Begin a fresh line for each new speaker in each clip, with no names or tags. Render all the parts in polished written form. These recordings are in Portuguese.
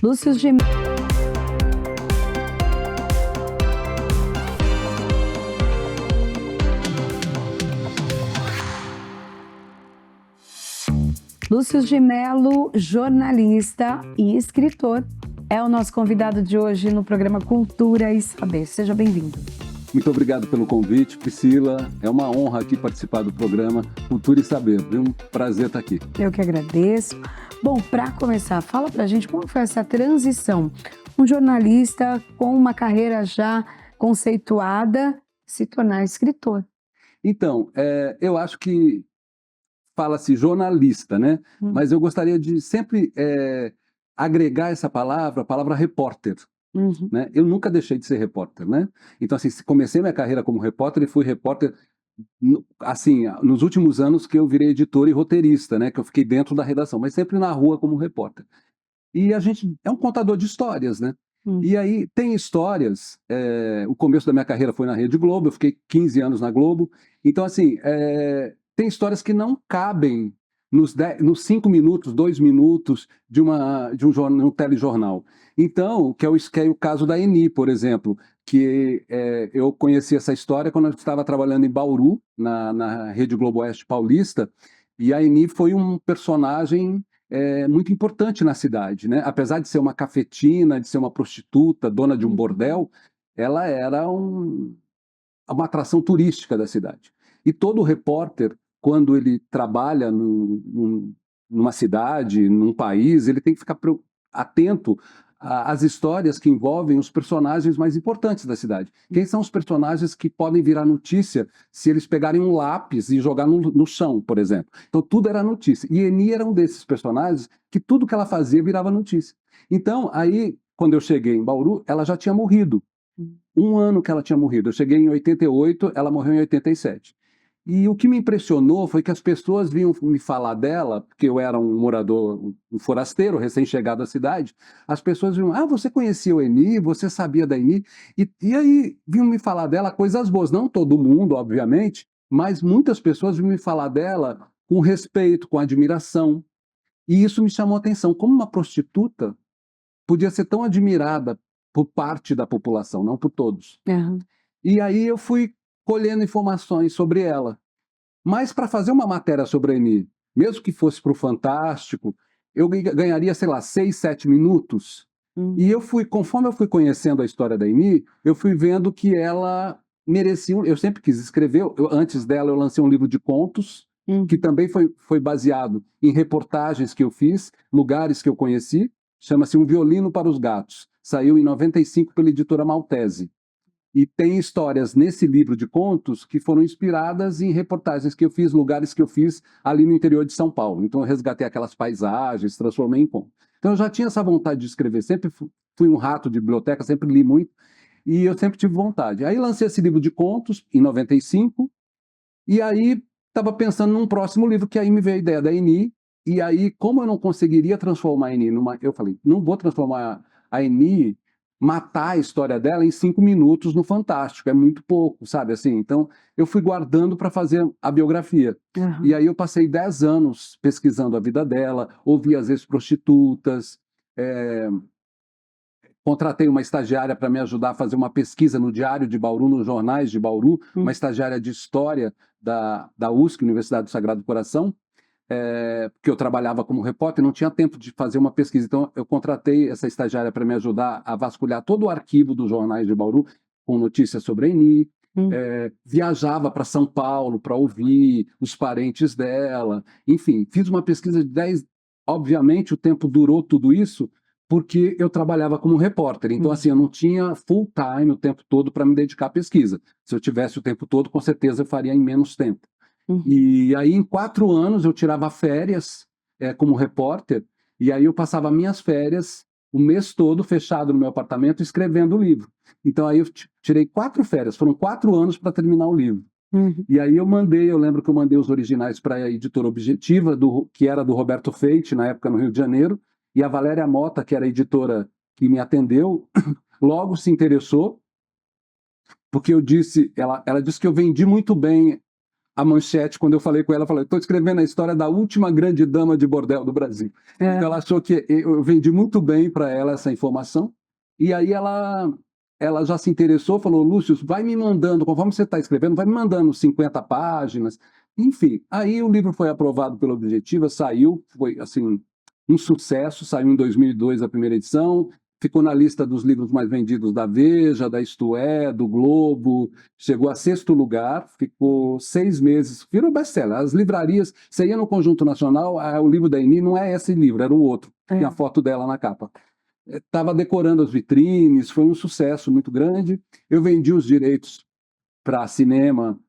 Lúcio Gem... Lúcio Gimelo, jornalista e escritor, é o nosso convidado de hoje no programa Cultura e Saber. Seja bem-vindo.
Muito obrigado pelo convite, Priscila. É uma honra aqui participar do programa Cultura e Saber. É um prazer estar aqui.
Eu que agradeço. Bom, para começar, fala pra gente como foi essa transição. Um jornalista com uma carreira já conceituada se tornar escritor.
Então, eu acho que fala-se jornalista, né? Mas eu gostaria de sempre agregar essa palavra, a palavra repórter. Né? Eu nunca deixei de ser repórter, né? Então, assim, comecei minha carreira como repórter e fui repórter, assim, nos últimos anos que eu virei editor e roteirista, né? Que eu fiquei dentro da redação, mas sempre na rua como repórter. E a gente é um contador de histórias, né? E aí tem histórias, o começo da minha carreira foi na Rede Globo, eu fiquei 15 anos na Globo, então assim, tem histórias que não cabem nos 5 minutos, 2 minutos de um telejornal. Então, que é o caso da Eni, por exemplo, que eu conheci essa história quando eu estava trabalhando em Bauru, na Rede Globo Oeste Paulista, e a Eni foi um personagem muito importante na cidade, né? Apesar de ser uma cafetina, de ser uma prostituta, dona de um bordel, ela era uma atração turística da cidade. E todo repórter, quando ele trabalha numa cidade, num país, ele tem que ficar atento às histórias que envolvem os personagens mais importantes da cidade. Quem são os personagens que podem virar notícia se eles pegarem um lápis e jogar no chão, por exemplo? Então tudo era notícia. E Eni era um desses personagens que tudo que ela fazia virava notícia. Então, aí, quando eu cheguei em Bauru, ela já tinha morrido. 1 ano que ela tinha morrido. Eu cheguei em 88, ela morreu em 87. E o que me impressionou foi que as pessoas vinham me falar dela, porque eu era um morador, um forasteiro, recém-chegado à cidade. As pessoas vinham, você conhecia o Eni, você sabia da Eni? E aí vinham me falar dela coisas boas. Não todo mundo, obviamente, mas muitas pessoas vinham me falar dela com respeito, com admiração. E isso me chamou a atenção. Como uma prostituta podia ser tão admirada por parte da população, não por todos. E aí eu fui colhendo informações sobre ela. Mas para fazer uma matéria sobre a Eni, mesmo que fosse para o Fantástico, eu ganharia, sei lá, 6, 7 minutos. E conforme eu fui conhecendo a história da Eni, eu fui vendo que ela merecia. Eu sempre quis escrever. Antes dela, eu lancei um livro de contos, que também foi baseado em reportagens que eu fiz, lugares que eu conheci. Chama-se Um Violino para os Gatos. Saiu em 95 pela editora Maltese. E tem histórias nesse livro de contos que foram inspiradas em reportagens que eu fiz, lugares que eu fiz ali no interior de São Paulo. Então eu resgatei aquelas paisagens, transformei em conto. Então eu já tinha essa vontade de escrever, sempre fui um rato de biblioteca, sempre li muito, e eu sempre tive vontade. Aí lancei esse livro de contos em 95, e aí estava pensando num próximo livro, que aí me veio a ideia da Eni, e aí, como eu não conseguiria transformar a Eni eu falei, não vou transformar a Eni, matar a história dela em 5 minutos no Fantástico, é muito pouco, sabe assim? Então, eu fui guardando para fazer a biografia. E aí eu passei 10 anos pesquisando a vida dela, ouvi as ex-prostitutas, contratei uma estagiária para me ajudar a fazer uma pesquisa no Diário de Bauru, nos jornais de Bauru, uma estagiária de História da USC, Universidade do Sagrado Coração, porque eu trabalhava como repórter, não tinha tempo de fazer uma pesquisa. Então, eu contratei essa estagiária para me ajudar a vasculhar todo o arquivo dos jornais de Bauru, com notícias sobre a Eni. Viajava para São Paulo para ouvir os parentes dela. Enfim, fiz uma pesquisa de 10... Obviamente, o tempo durou tudo isso porque eu trabalhava como repórter. Então, assim, eu não tinha full time o tempo todo para me dedicar à pesquisa. Se eu tivesse o tempo todo, com certeza eu faria em menos tempo. E aí, em 4 anos, eu tirava férias como repórter, e aí eu passava minhas férias o mês todo fechado no meu apartamento escrevendo o livro. Então aí eu tirei 4 férias, foram 4 anos para terminar o livro. E aí eu lembro que eu mandei os originais para a editora Objetiva, que era do Roberto Feite, na época no Rio de Janeiro, e a Valéria Mota, que era a editora que me atendeu, logo se interessou, porque ela disse que eu vendi muito bem a manchete, quando eu falei com ela, eu falei, estou escrevendo a história da última grande dama de bordel do Brasil. Então ela achou que eu vendi muito bem para ela essa informação, e aí ela já se interessou, falou, Lúcio, vai me mandando, conforme você está escrevendo, vai me mandando 50 páginas, enfim. Aí o livro foi aprovado pela Objetiva, saiu, foi assim, um sucesso, saiu em 2002 a primeira edição, ficou na lista dos livros mais vendidos da Veja, da Isto É, do Globo, chegou a 6º lugar, ficou 6 meses, virou best-seller. As livrarias, você ia no Conjunto Nacional, o livro da Eni não é esse livro, era o outro, tinha a foto dela na capa. Estava decorando as vitrines, foi um sucesso muito grande. Eu vendi os direitos para cinema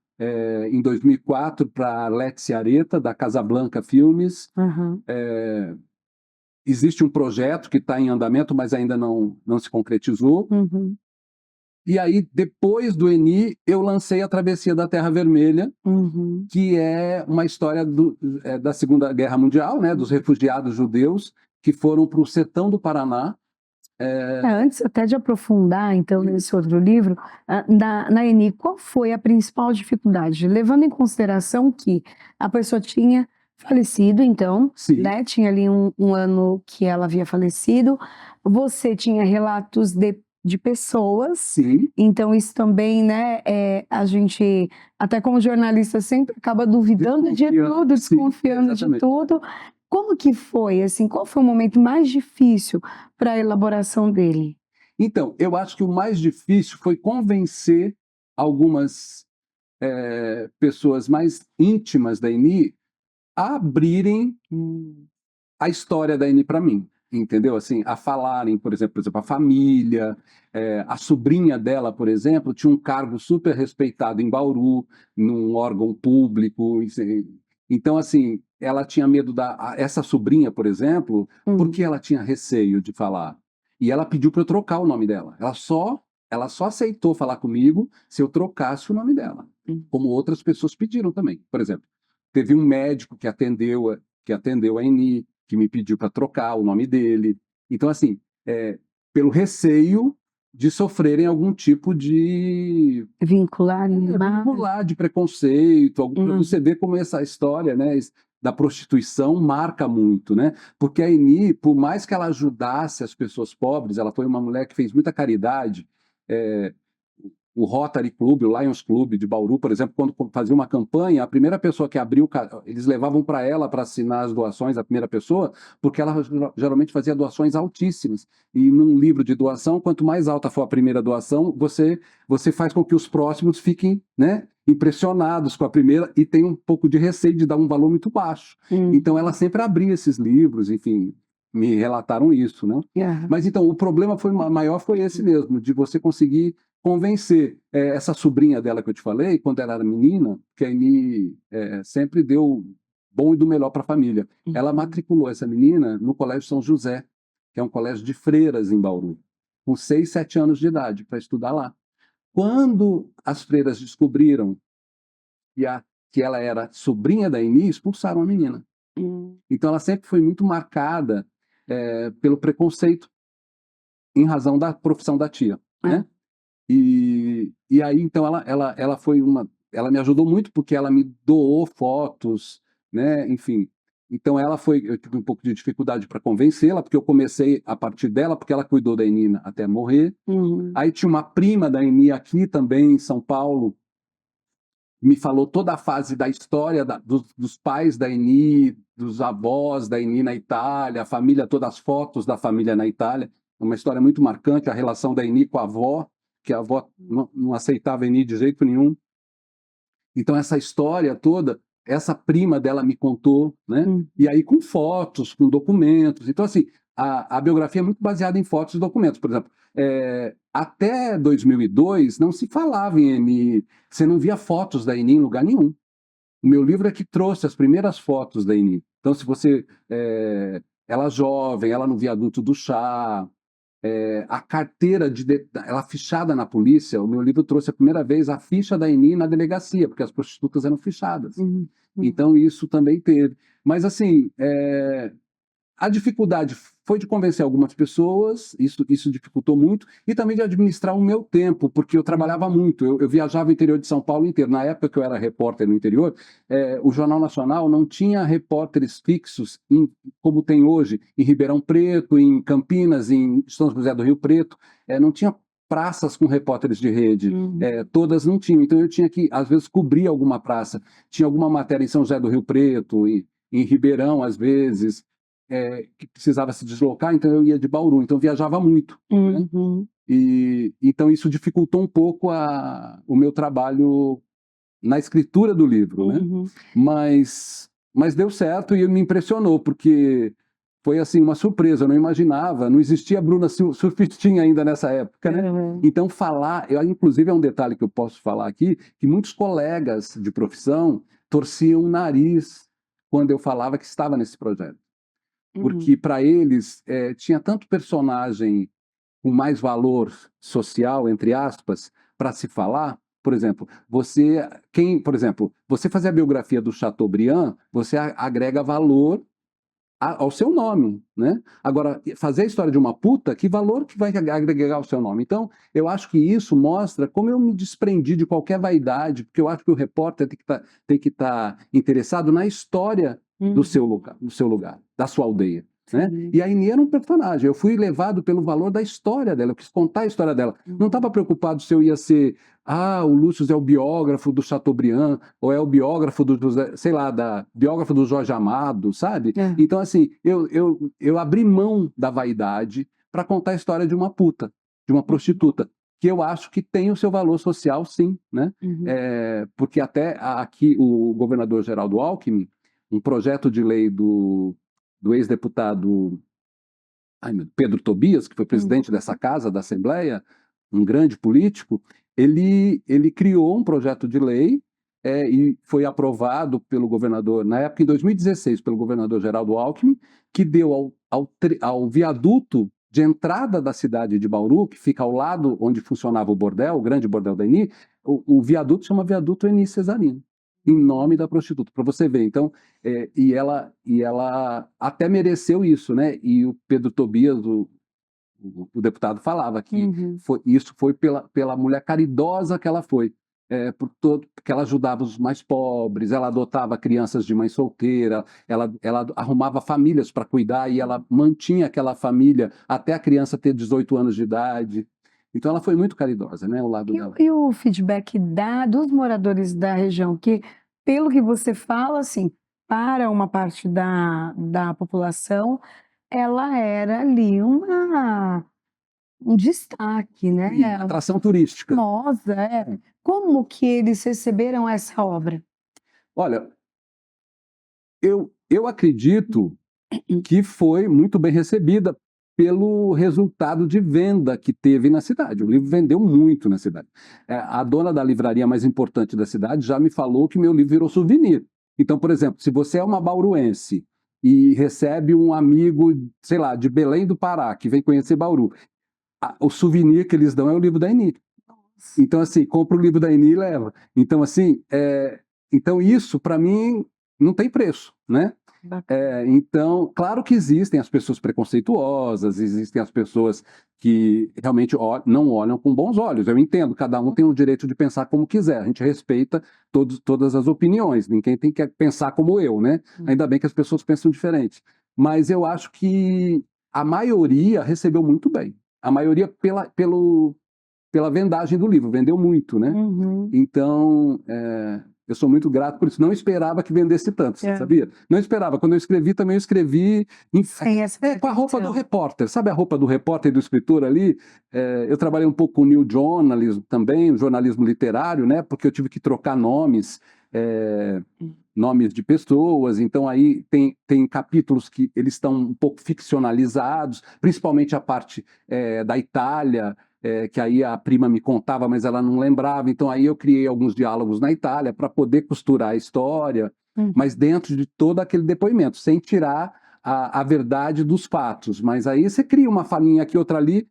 em 2004 para Lexi Areta, da Casablanca Filmes. Existe um projeto que está em andamento, mas ainda não se concretizou. E aí, depois do Eni, eu lancei A Travessia da Terra Vermelha, que é uma história da Segunda Guerra Mundial, né, dos refugiados judeus que foram para o sertão do Paraná.
Antes até de aprofundar, então, nesse outro livro, na Eni, qual foi a principal dificuldade? Levando em consideração que a pessoa tinha falecido, então, né? Tinha ali um ano que ela havia falecido, você tinha relatos de pessoas, então isso também, né, a gente, até como jornalista, sempre acaba duvidando de tudo, desconfiando de tudo. Como que foi, assim, qual foi o momento mais difícil para a elaboração dele?
Então, eu acho que o mais difícil foi convencer algumas pessoas mais íntimas da Eni a abrirem a história da Eni para mim, entendeu? Assim, a falarem, por exemplo, a família, a sobrinha dela, por exemplo, tinha um cargo super respeitado em Bauru, num órgão público. Então, assim, ela tinha medo essa sobrinha, por exemplo, porque ela tinha receio de falar. E ela pediu para eu trocar o nome dela. Ela só aceitou falar comigo se eu trocasse o nome dela, como outras pessoas pediram também. Por exemplo, teve um médico que atendeu a Eni, que me pediu para trocar o nome dele. Então, assim, pelo receio de sofrerem algum tipo de...
vincular
de preconceito. Você vê como essa história, né, da prostituição marca muito, né? Porque a Eni, por mais que ela ajudasse as pessoas pobres, ela foi uma mulher que fez muita caridade. O Rotary Club, o Lions Club de Bauru, por exemplo, quando fazia uma campanha, a primeira pessoa que abriu, eles levavam para ela para assinar as doações, a primeira pessoa, porque ela geralmente fazia doações altíssimas. E num livro de doação, quanto mais alta for a primeira doação, você faz com que os próximos fiquem, né, impressionados com a primeira e tem um pouco de receio de dar um valor muito baixo. Então ela sempre abria esses livros, enfim, me relataram isso, né? Mas então o problema maior foi esse mesmo, de você conseguir convencer essa sobrinha dela que eu te falei, quando ela era menina, que a Eni sempre deu bom e do melhor para a família. Ela matriculou essa menina no Colégio São José, que é um colégio de freiras em Bauru, com 6, 7 anos de idade, para estudar lá. Quando as freiras descobriram que ela era sobrinha da Eni, expulsaram a menina. Então ela sempre foi muito marcada pelo preconceito em razão da profissão da tia, né? E aí, então, ela foi ela me ajudou muito porque ela me doou fotos, né? Enfim. Então, eu tive um pouco de dificuldade para convencê-la, porque eu comecei a partir dela, porque ela cuidou da Eni até morrer. Aí tinha uma prima da Eni aqui também, em São Paulo, me falou toda a fase da história dos pais da Eni, dos avós da Eni na Itália, a família, todas as fotos da família na Itália. Uma história muito marcante, a relação da Eni com a avó, que a avó não aceitava a Eni de jeito nenhum. Então essa história toda, essa prima dela me contou, né? E aí com fotos, com documentos. Então assim, a biografia é muito baseada em fotos e documentos. Por exemplo, até 2002 não se falava em Eni, você não via fotos da Eni em lugar nenhum. O meu livro é que trouxe as primeiras fotos da Eni. Então se você... ela jovem, ela no viaduto do chá, a carteira ela fichada na polícia. O meu livro trouxe a primeira vez a ficha da Eni na delegacia, porque as prostitutas eram fichadas. Então isso também teve. Mas assim, a dificuldade foi de convencer algumas pessoas, isso dificultou muito, e também de administrar o meu tempo, porque eu trabalhava muito, eu viajava o interior de São Paulo inteiro. Na época que eu era repórter no interior, o Jornal Nacional não tinha repórteres fixos, como tem hoje, em Ribeirão Preto, em Campinas, em São José do Rio Preto, não tinha praças com repórteres de rede, todas não tinham, então eu tinha que, às vezes, cobrir alguma praça, tinha alguma matéria em São José do Rio Preto, em Ribeirão, às vezes, que precisava se deslocar, então eu ia de Bauru, então eu viajava muito, né? E então isso dificultou um pouco o meu trabalho na escritura do livro, né? Mas deu certo e me impressionou, porque foi assim uma surpresa, eu não imaginava, não existia Bruna Surfistinha ainda nessa época, né? Então inclusive é um detalhe que eu posso falar aqui, que muitos colegas de profissão torciam o nariz quando eu falava que estava nesse projeto, porque para eles tinha tanto personagem com mais valor social, entre aspas, para se falar. Por exemplo, você fazer a biografia do Chateaubriand, você agrega valor ao seu nome, né? Agora, fazer a história de uma puta, que valor que vai agregar ao seu nome? Então, eu acho que isso mostra como eu me desprendi de qualquer vaidade, porque eu acho que o repórter tem que estar interessado na história do seu lugar, da sua aldeia. Né? E a Aini era um personagem, eu fui levado pelo valor da história dela, eu quis contar a história dela. Não estava preocupado se eu ia ser, o Lúcio é o biógrafo do Chateaubriand, ou é o biógrafo do José, sei lá, biógrafo do Jorge Amado, sabe? Então, assim, eu abri mão da vaidade para contar a história de uma puta, de uma prostituta, que eu acho que tem o seu valor social, sim, né? Porque até aqui o governador Geraldo Alckmin, um projeto de lei do ex-deputado Pedro Tobias, que foi presidente dessa casa, da Assembleia, um grande político, ele criou um projeto de lei e foi aprovado pelo governador, na época, em 2016, pelo governador Geraldo Alckmin, que deu ao viaduto de entrada da cidade de Bauru, que fica ao lado onde funcionava o bordel, o grande bordel da Aini, o viaduto chama viaduto Aini Cesarino, em nome da prostituta, para você ver. Então, e ela até mereceu isso, né? E o Pedro Tobias, o deputado, falava que isso foi pela mulher caridosa que ela foi, porque ela ajudava os mais pobres, ela adotava crianças de mãe solteira, ela arrumava famílias para cuidar e ela mantinha aquela família até a criança ter 18 anos de idade. Então ela foi muito caridosa, né, ao lado dela.
E o feedback dos moradores da região, que pelo que você fala, assim, para uma parte da população, ela era ali um destaque,
Sim,
né?
atração turística.
Famosa, Como que eles receberam essa obra?
Olha, eu acredito que foi muito bem recebida pelo resultado de venda que teve na cidade. O livro vendeu muito na cidade. A dona da livraria mais importante da cidade já me falou que meu livro virou souvenir. Então, por exemplo, se você é uma bauruense e recebe um amigo, sei lá, de Belém do Pará, que vem conhecer Bauru, o souvenir que eles dão é o livro da Aini. Então, assim, compra o livro da Aini e leva. Então, assim, então isso, para mim, não tem preço, né? Então, claro que existem as pessoas preconceituosas, existem as pessoas que realmente não olham com bons olhos. Eu entendo, cada um tem o direito de pensar como quiser, a gente respeita todas as opiniões, ninguém tem que pensar como eu, né? Ainda bem que as pessoas pensam diferente. Mas eu acho que a maioria recebeu muito bem. A maioria pela vendagem do livro, vendeu muito, né? Então, eu sou muito grato por isso. Não esperava que vendesse tanto, sabia? Não esperava. Quando eu escrevi, também eu escrevi com a roupa do repórter. Sabe a roupa do repórter e do escritor ali? Eu trabalhei um pouco com o New Journalism também, o jornalismo literário, né? Porque eu tive que trocar nomes, nomes de pessoas. Então, aí tem capítulos que eles estão um pouco ficcionalizados, principalmente a parte da Itália, que aí a prima me contava, mas ela não lembrava. Então aí eu criei alguns diálogos na Itália para poder costurar a história, mas dentro de todo aquele depoimento, sem tirar a verdade dos fatos. Mas aí você cria uma falinha aqui, outra ali,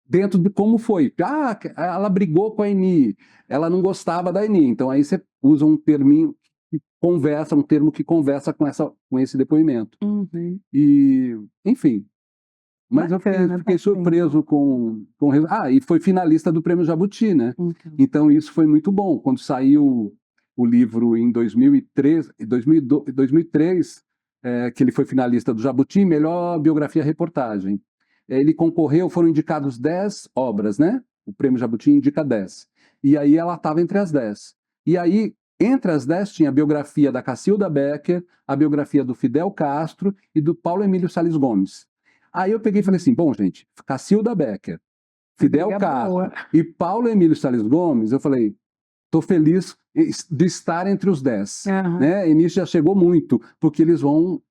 dentro de como foi. Ela brigou com a Aini, ela não gostava da Aini. Então aí você usa um terminho que conversa, um termo que conversa com esse depoimento.
Uhum.
E, enfim, mas
Bacana,
eu fiquei surpreso com e foi finalista do Prêmio Jabuti, né? Então isso foi muito bom. Quando saiu o livro em 2003, que ele foi finalista do Jabuti, melhor biografia reportagem. Ele concorreu, foram indicados 10 obras, né? O Prêmio Jabuti indica 10. E aí ela estava entre as 10. E aí, entre as 10, tinha a biografia da Cacilda Becker, a biografia do Fidel Castro e do Paulo Emílio Salles Gomes. Aí eu peguei e falei assim, bom, gente, Cacilda Becker, Fidel Castro e Paulo Emílio Salles Gomes, eu falei, estou feliz de estar entre os 10. Né? E nisso já chegou muito, porque eles vão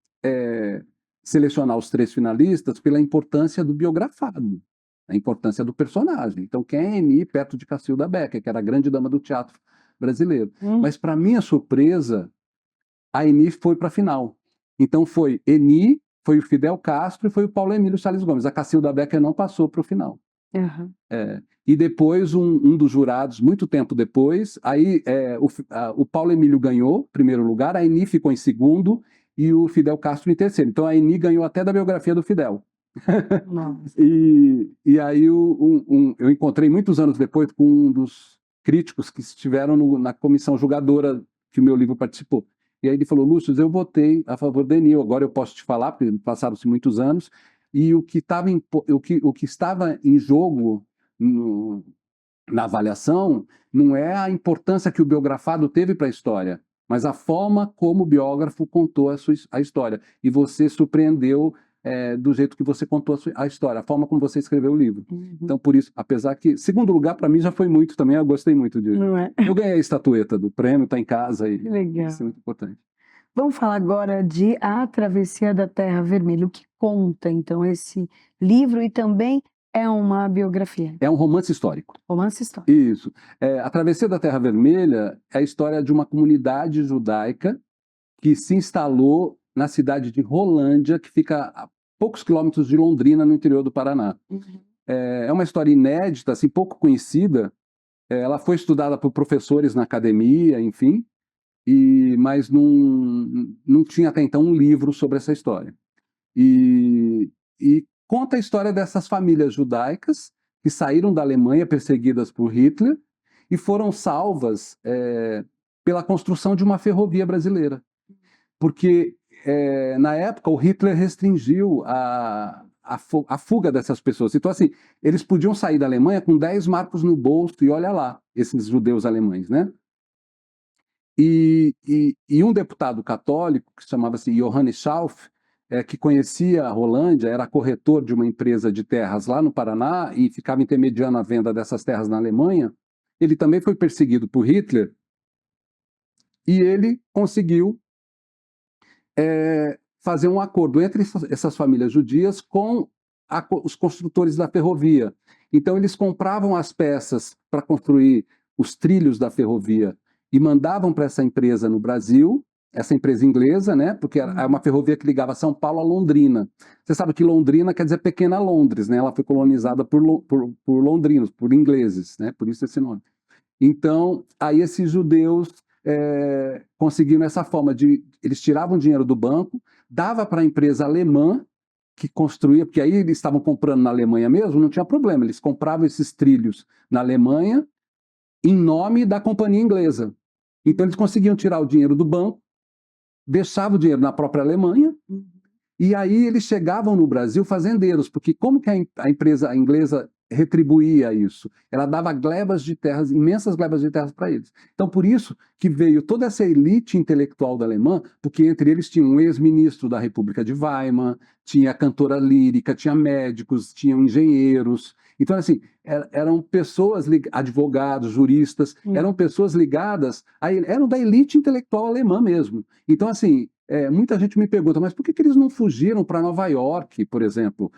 selecionar os 3 finalistas pela importância do biografado, a importância do personagem. Então, quem é Eni perto de Cacilda Becker, que era a grande dama do teatro brasileiro. Mas, para minha surpresa, a Eni foi para a final. Então, foi Eni, foi o Fidel Castro e foi o Paulo Emílio Salles Gomes. A Cacilda Becker não passou para o final. E depois, um dos jurados, muito tempo depois, aí o Paulo Emílio ganhou primeiro lugar, a Eni ficou em segundo e o Fidel Castro em terceiro. Então a Eni ganhou até da biografia do Fidel. E aí eu encontrei muitos anos depois com um dos críticos que estiveram na comissão julgadora que o meu livro participou. E aí ele falou, Lúcio, eu votei a favor da Eni, agora eu posso te falar, porque passaram-se muitos anos, e o que estava em jogo na avaliação não é a importância que o biografado teve para a história, mas a forma como o biógrafo contou a história. E você surpreendeu do jeito que você contou a história, a forma como você escreveu o livro. Então, por isso, apesar que, segundo lugar, para mim já foi muito também, eu gostei muito disso. Eu ganhei a estatueta do prêmio, está em casa e
legal.
Isso é muito importante.
Vamos falar agora de A Travessia da Terra Vermelha, o que conta, então, esse livro e também é uma biografia.
É um romance histórico.
Romance histórico.
Isso. A Travessia da Terra Vermelha é a história de uma comunidade judaica que se instalou na cidade de Rolândia, que fica a poucos quilômetros de Londrina, no interior do Paraná. É uma história inédita, assim, pouco conhecida. Ela foi estudada por professores na academia, enfim, mas não tinha até então um livro sobre essa história. E conta a história dessas famílias judaicas que saíram da Alemanha perseguidas por Hitler e foram salvas pela construção de uma ferrovia brasileira. Porque, na época, o Hitler restringiu a fuga dessas pessoas. Então, assim, eles podiam sair da Alemanha com 10 marcos no bolso, e olha lá, esses judeus alemães, né? E um deputado católico, que chamava-se Johannes Schauff, que conhecia a Rolândia, era corretor de uma empresa de terras lá no Paraná e ficava intermediando a venda dessas terras na Alemanha, ele também foi perseguido por Hitler e ele conseguiu fazer um acordo entre essas famílias judias com os construtores da ferrovia. Então eles compravam as peças para construir os trilhos da ferrovia e mandavam para essa empresa no Brasil, essa empresa inglesa, né? Porque é uma ferrovia que ligava São Paulo a Londrina. Você sabe que Londrina quer dizer pequena Londres, né? Ela foi colonizada por londrinos, por ingleses, né? Por isso esse nome. Então, aí esses judeus conseguiram essa forma de... Eles tiravam dinheiro do banco, dava para a empresa alemã, que construía, porque aí eles estavam comprando na Alemanha mesmo, não tinha problema, eles compravam esses trilhos na Alemanha em nome da companhia inglesa. Então eles conseguiam tirar o dinheiro do banco, deixavam o dinheiro na própria Alemanha, e aí eles chegavam no Brasil fazendeiros, porque como que a empresa inglesa retribuía isso? Ela dava glebas de terras, imensas glebas de terras para eles. Então por isso que veio toda essa elite intelectual da Alemanha, porque entre eles tinha um ex-ministro da República de Weimar, tinha cantora lírica, tinha médicos, tinham engenheiros. Então, assim, eram pessoas, advogados, juristas, eram pessoas ligadas, eram da elite intelectual alemã mesmo. Então, assim, muita gente me pergunta, mas por que eles não fugiram para Nova York, por exemplo,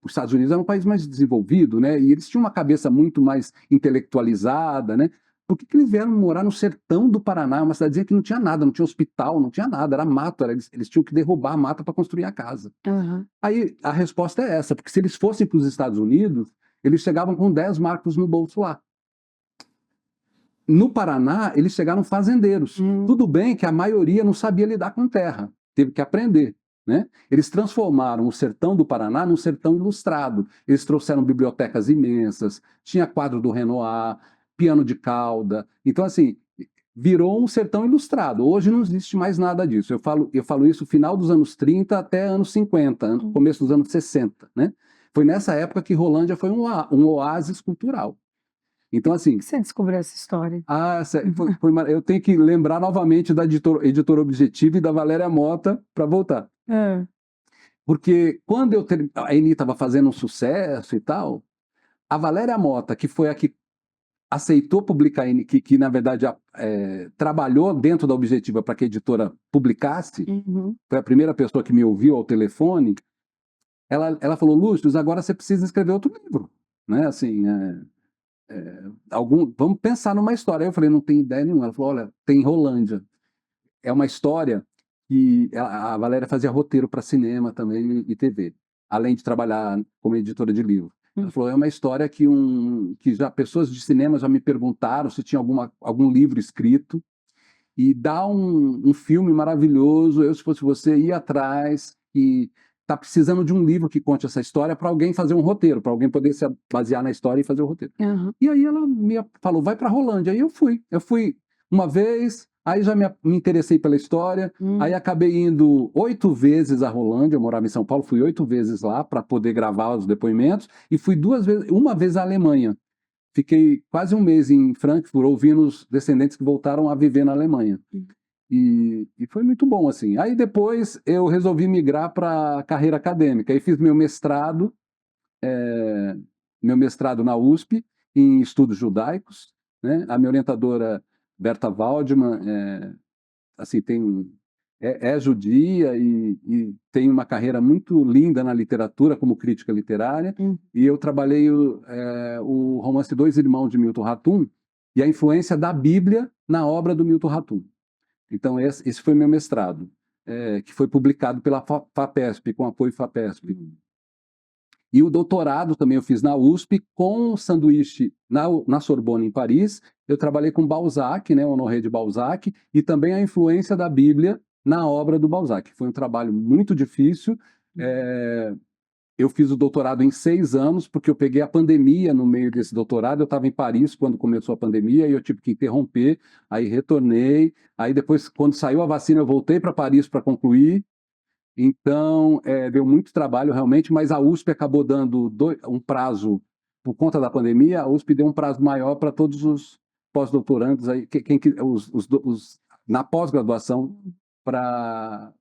os Estados Unidos era um país mais desenvolvido, né? E eles tinham uma cabeça muito mais intelectualizada, né? Por que eles vieram morar no sertão do Paraná, uma cidadezinha que não tinha nada, não tinha hospital, não tinha nada, era mato, eles tinham que derrubar a mata para construir a casa. Aí a resposta é essa, porque se eles fossem para os Estados Unidos, eles chegavam com 10 marcos no bolso lá. no Paraná, eles chegaram fazendeiros. Tudo bem que a maioria não sabia lidar com terra, teve que aprender. Né? Eles transformaram o sertão do Paraná num sertão ilustrado. Eles trouxeram bibliotecas imensas, tinha quadro do Renoir, piano de cauda. Então, assim, virou um sertão ilustrado. Hoje não existe mais nada disso. Eu falo isso final dos anos 30 até anos 50, começo dos anos 60. Né? Foi nessa época que Rolândia foi um oásis cultural. Então, assim...
Como você descobriu essa história?
Eu tenho que lembrar novamente da editora Objetiva e da Valéria Mota para voltar. Porque quando a Eni estava fazendo um sucesso e tal, a Valéria Mota, que foi a que aceitou publicar, que na verdade trabalhou dentro da Objetiva para que a editora publicasse, foi a primeira pessoa que me ouviu ao telefone, ela falou, Lúcio, agora você precisa escrever outro livro. Né? Assim, vamos pensar numa história. Aí eu falei, não tem ideia nenhuma. Ela falou, olha, tem Rolândia. É uma história que a Valéria fazia roteiro para cinema também e TV, além de trabalhar como editora de livro. Ela falou, é uma história que já pessoas de cinema já me perguntaram se tinha algum livro escrito, e dá um filme maravilhoso. Eu, se fosse você, ia atrás, e está precisando de um livro que conte essa história para alguém fazer um roteiro, para alguém poder se basear na história e fazer o roteiro. E aí ela me falou, vai para Rolândia. Aí eu fui uma vez, aí já me interessei pela história, aí acabei indo 8 vezes a Rolândia. Eu morava em São Paulo, fui 8 vezes lá para poder gravar os depoimentos, e fui uma vez à Alemanha. Fiquei quase um mês em Frankfurt ouvindo os descendentes que voltaram a viver na Alemanha. E foi muito bom, assim. Aí depois eu resolvi migrar para a carreira acadêmica. Aí fiz meu mestrado na USP, em estudos judaicos. Né? A minha orientadora, Berta Waldman, assim, é judia e tem uma carreira muito linda na literatura, como crítica literária. E eu trabalhei o romance Dois Irmãos, de Milton Ratum, e a influência da Bíblia na obra do Milton Ratum. Então, esse foi meu mestrado, que foi publicado pela FAPESP, com apoio FAPESP. E o doutorado também eu fiz na USP, com sanduíche na Sorbonne, em Paris. Eu trabalhei com Balzac, né, Honoré de Balzac, e também a influência da Bíblia na obra do Balzac. Foi um trabalho muito difícil. Eu fiz o doutorado em 6 anos, porque eu peguei a pandemia no meio desse doutorado. Eu estava em Paris quando começou a pandemia e eu tive que interromper, aí retornei. Aí depois, quando saiu a vacina, eu voltei para Paris para concluir. Então, deu muito trabalho realmente, mas a USP acabou dando um prazo, por conta da pandemia, a USP deu um prazo maior para todos os pós-doutorandos, aí, na pós-graduação, para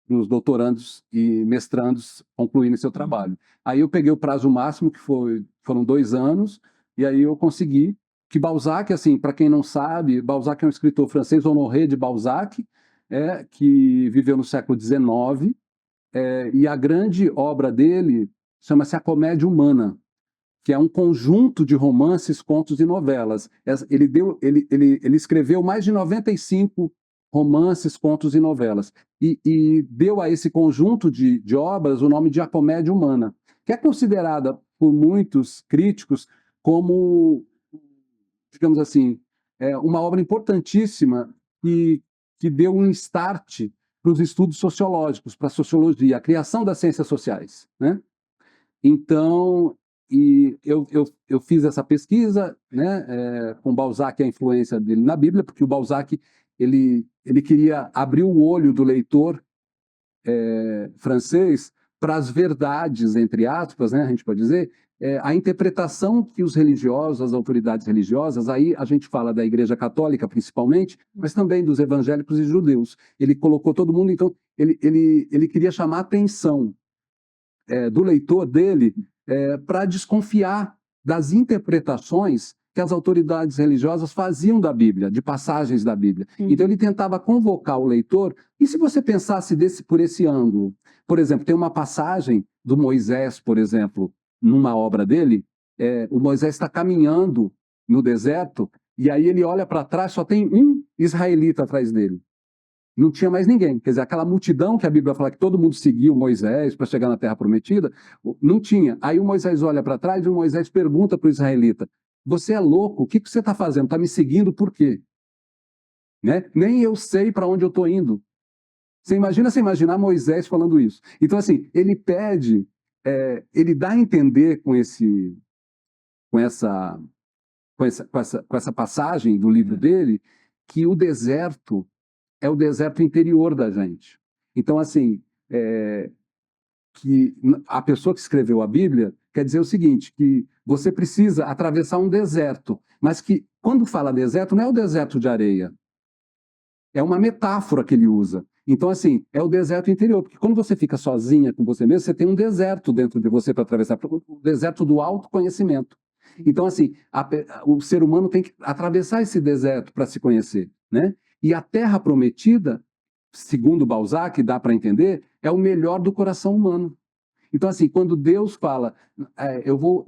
os doutorandos e mestrandos concluírem seu trabalho. Aí eu peguei o prazo máximo, que foram 2 anos, e aí eu consegui, que Balzac, assim, para quem não sabe, Balzac é um escritor francês, Honoré de Balzac, que viveu no século XIX, e a grande obra dele chama-se A Comédia Humana, que é um conjunto de romances, contos e novelas. Ele escreveu mais de 95 romances, contos e novelas, e deu a esse conjunto de obras o nome de A Comédia Humana, que é considerada por muitos críticos como, digamos assim, uma obra importantíssima que deu um start para os estudos sociológicos, para a sociologia, a criação das ciências sociais. Né? Então, eu fiz essa pesquisa, né, com Balzac, a influência dele na Bíblia, porque o Balzac ele queria abrir o olho do leitor francês para as verdades, entre aspas, né, a gente pode dizer, a interpretação que os religiosos, as autoridades religiosas, aí a gente fala da Igreja Católica principalmente, mas também dos evangélicos e judeus. Ele colocou todo mundo, então, ele queria chamar a atenção do leitor dele para desconfiar das interpretações que as autoridades religiosas faziam da Bíblia, de passagens da Bíblia. Então ele tentava convocar o leitor, e se você pensasse por esse ângulo, por exemplo, tem uma passagem do Moisés, por exemplo, numa obra dele, o Moisés está caminhando no deserto, e aí ele olha para trás, só tem um israelita atrás dele. Não tinha mais ninguém. Quer dizer, aquela multidão que a Bíblia fala que todo mundo seguiu Moisés para chegar na Terra Prometida, não tinha. Aí o Moisés olha para trás e o Moisés pergunta para o israelita, você é louco, o que você está fazendo? Está me seguindo por quê? Né? Nem eu sei para onde eu estou indo. Você imaginar Moisés falando isso. Então, assim, ele pede, ele dá a entender com essa passagem do livro dele, que o deserto é o deserto interior da gente. Então, assim, que a pessoa que escreveu a Bíblia quer dizer o seguinte, que você precisa atravessar um deserto, mas que, quando fala deserto, não é o deserto de areia, é uma metáfora que ele usa. Então, assim, é o deserto interior, porque quando você fica sozinha com você mesmo, você tem um deserto dentro de você para atravessar, o deserto do autoconhecimento. Então, assim, o ser humano tem que atravessar esse deserto para se conhecer, né? E a terra prometida, segundo Balzac, dá para entender, é o melhor do coração humano. Então, assim, quando Deus fala,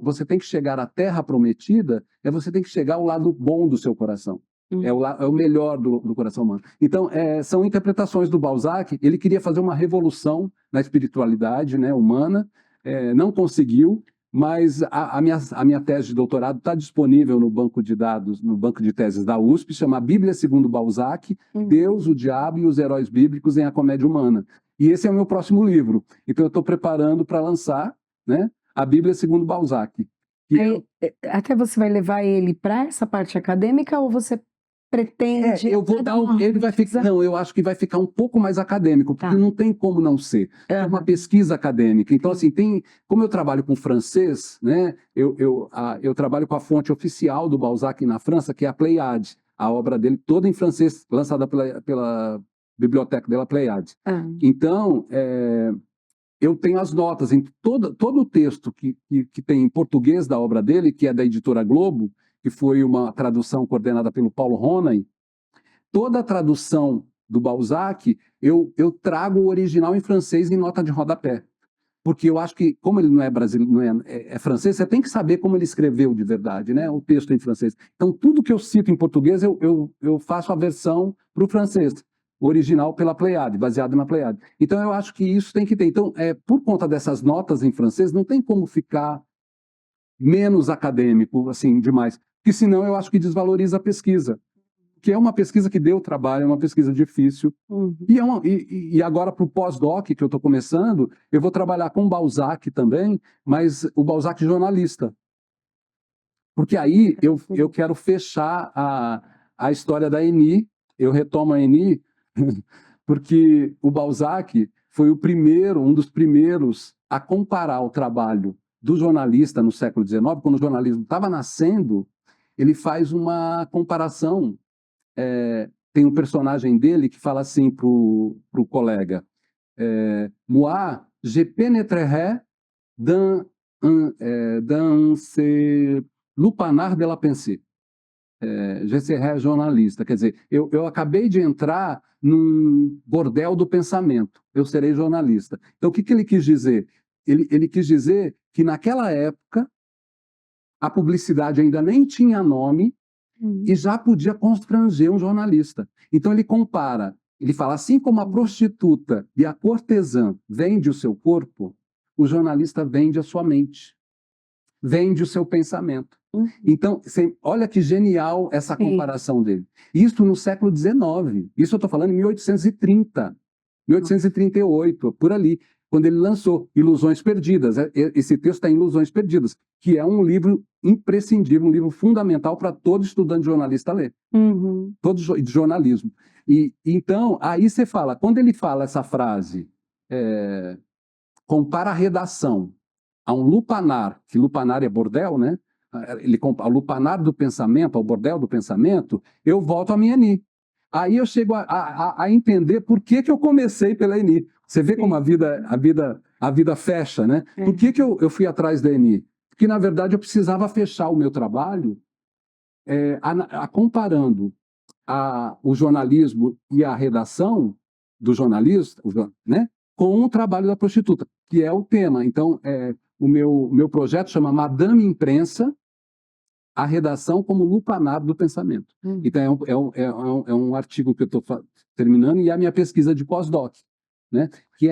você tem que chegar à terra prometida, você tem que chegar ao lado bom do seu coração. É o melhor do coração humano. Então, são interpretações do Balzac. Ele queria fazer uma revolução na espiritualidade, né, humana, não conseguiu, mas a minha tese de doutorado está disponível no banco de dados, no banco de teses da USP, chama Bíblia segundo Balzac, Deus, o Diabo e os Heróis Bíblicos em A Comédia Humana. E esse é o meu próximo livro. Então, eu estou preparando para lançar, né, a Bíblia segundo Balzac.
Aí, até você vai levar ele para essa parte acadêmica ou você pretende...
eu vou dar ele vai ficar, não, eu acho que vai ficar um pouco mais acadêmico, porque não tem como não ser. É uma pesquisa acadêmica. Então, assim, como eu trabalho com francês, né, eu trabalho com a fonte oficial do Balzac na França, que é a Pléiade, a obra dele toda em francês, lançada pela biblioteca dela, Pléiade. Então, eu tenho as notas em todo o texto que tem em português da obra dele, que é da editora Globo, que foi uma tradução coordenada pelo Paulo Ronay. Toda a tradução do Balzac, eu trago o original em francês em nota de rodapé. Porque eu acho que, como ele não é brasileiro, é francês, você tem que saber como ele escreveu de verdade, né? O texto em francês. Então, tudo que eu cito em português, eu faço a versão para o francês. O original pela Pléiade, baseado na Pléiade. Então, eu acho que isso tem que ter. Então, por conta dessas notas em francês, não tem como ficar menos acadêmico, assim, demais. Porque senão eu acho que desvaloriza a pesquisa. Que é uma pesquisa que deu trabalho, é uma pesquisa difícil. E agora, para o pós-doc, que eu estou começando, eu vou trabalhar com Balzac também, mas o Balzac jornalista. Porque aí eu quero fechar a história da Eni, eu retomo a Eni, porque o Balzac foi um dos primeiros a comparar o trabalho do jornalista no século XIX, quando o jornalismo estava nascendo, ele faz uma comparação. Tem um personagem dele que fala assim para o colega, moi, je pénétrerai dans ce lupanar de la pensée. Je serai jornalista, quer dizer, eu acabei de entrar num bordel do pensamento, eu serei jornalista. Então, o que ele quis dizer? Ele quis dizer que naquela época a publicidade ainda nem tinha nome e já podia constranger um jornalista. Então ele compara, ele fala, assim como a prostituta e a cortesã vende o seu corpo, o jornalista vende a sua mente, vende o seu pensamento. Então, olha que genial essa comparação dele. Isso no século XIX, isso eu estou falando em 1830, 1838, por ali, quando ele lançou Ilusões Perdidas. Esse texto está em Ilusões Perdidas, que é um livro imprescindível, um livro fundamental para todo estudante jornalista ler. Todo de jornalismo. E então, aí você fala, quando ele fala essa frase, compara a redação a um lupanar, que lupanar é bordel, né? Ele compara o lupanar do pensamento, ao bordel do pensamento, eu volto à minha Eni. Aí eu chego a entender por que eu comecei pela Eni. Você vê como a vida fecha, né? Por que eu fui atrás da Eni? Porque, na verdade, eu precisava fechar o meu trabalho comparando o jornalismo e a redação do jornalista, né, com o trabalho da prostituta, que é o tema. Então, o meu projeto chama Madame Imprensa, a redação como lupanar do pensamento. Então, é um artigo que eu estou terminando e é a minha pesquisa de pós-doc, né? Que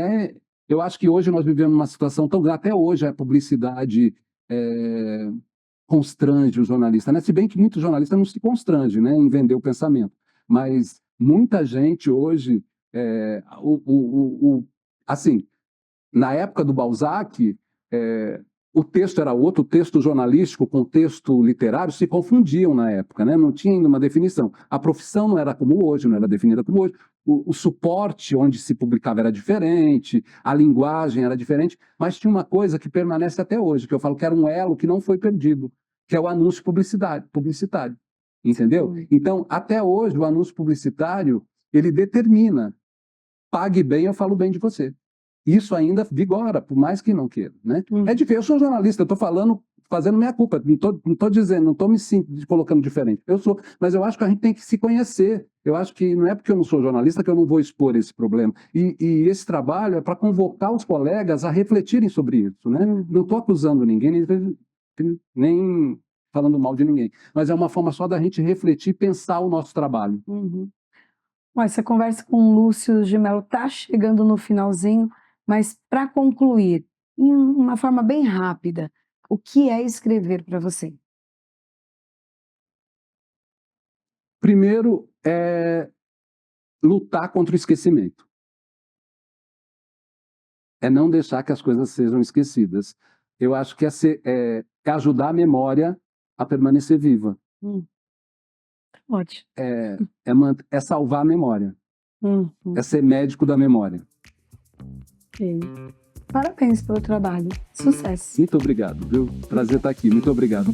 eu acho que hoje nós vivemos uma situação tão grave, até hoje a publicidade constrange o jornalista, né? Se bem que muito jornalista não se constrange, né, em vender o pensamento, mas muita gente hoje, assim, na época do Balzac, o texto era outro, o texto jornalístico com o texto literário se confundiam na época, né? Não tinha ainda uma definição. A profissão não era como hoje, não era definida como hoje. O suporte onde se publicava era diferente, a linguagem era diferente, mas tinha uma coisa que permanece até hoje, que eu falo que era um elo que não foi perdido, que é o anúncio publicitário, entendeu? Então, até hoje, o anúncio publicitário, ele determina, pague bem, eu falo bem de você. Isso ainda vigora, por mais que não queira, né? É difícil. Eu sou jornalista, eu estou falando, fazendo minha culpa, não estou dizendo, não estou me colocando diferente. Eu sou, mas eu acho que a gente tem que se conhecer. Eu acho que não é porque eu não sou jornalista que eu não vou expor esse problema. E esse trabalho é para convocar os colegas a refletirem sobre isso, né? Não estou acusando ninguém, nem falando mal de ninguém, mas é uma forma só da gente refletir e pensar o nosso trabalho.
Bom, essa conversa com o Lúcio de Mello está chegando no finalzinho, mas para concluir, em uma forma bem rápida, o que é escrever para você?
Primeiro, é lutar contra o esquecimento. É não deixar que as coisas sejam esquecidas. Eu acho que é ajudar a memória a permanecer viva.
Ótimo.
É salvar a memória. É ser médico da memória.
Okay. Parabéns pelo trabalho. Sucesso.
Muito obrigado, viu? Prazer estar aqui. Muito obrigado.